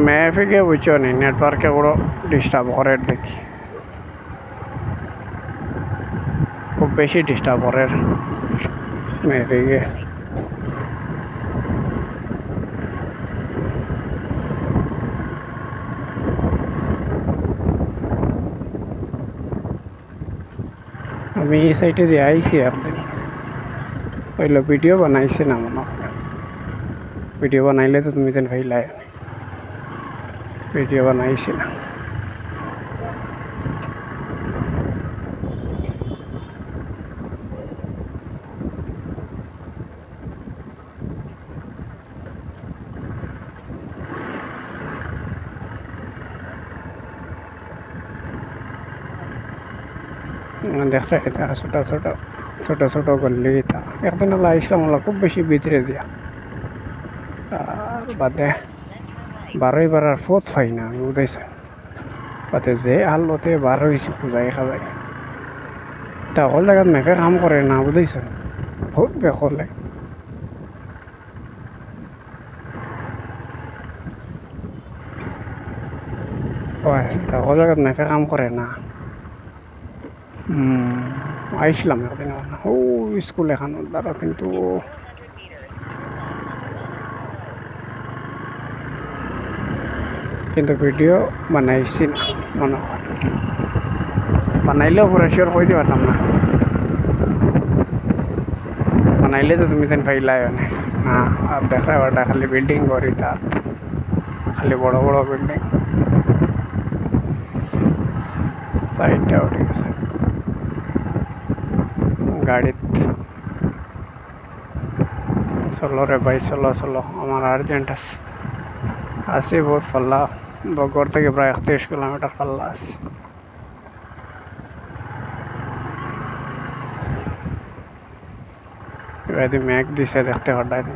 মেহফিকে বুঝছো নি নেটওয়ার্কে বড় ডিস্টার্ব করে দেখি খুব বেশি ডিস্টার্ব করে মেহফিকে আমি এই সাইটে দিয়ে আইছি একদিন পহলে ভিডিও বানাইছি না মনে হয় ভিডিও বানাইলে তো তুমি তেন ভাইলাই ভিডিও বানাইছি না দেখলে এটা ছোট ছোট ছোট ছোট গল্লি এটা একদিন আইসলাম খুব বেশি ভিতরে দিয়া আর বাদে বারোই বারার ফোত পাই না আমি বুঝাইছি বাদে যে আলোতে বার হয়েছি পূজাই খাবাই তা হল জায়গাত মেপে কাম করে না বুঝাইছ বহুত বেকলে হয় তা হল জায়গাত মেপে কাম করে না আইসলাম একদিন ও স্কুল এখানোর দ্বারা কিন্তু ভিডিও বানাইছি না মনে হয় বানাইলেও পুরো শিওর কই দিতে পারতাম না বানাইলে তো তুমি তেন ফাইলাই না আর দেখা ওটা খালি বিল্ডিং করি তার খালি বড় বড় বিল্ডিং সাইডটা উঠে গেছে গাড়িত চলো রে ভাই চলো চলো আমার আর্জেন্ট আছে আসি বহুত পাল্লা বগর থেকে প্রায় 31 কিলোমিটার পাল্লা আছে এবার মেঘ দিছে দেখতে হঠাৎ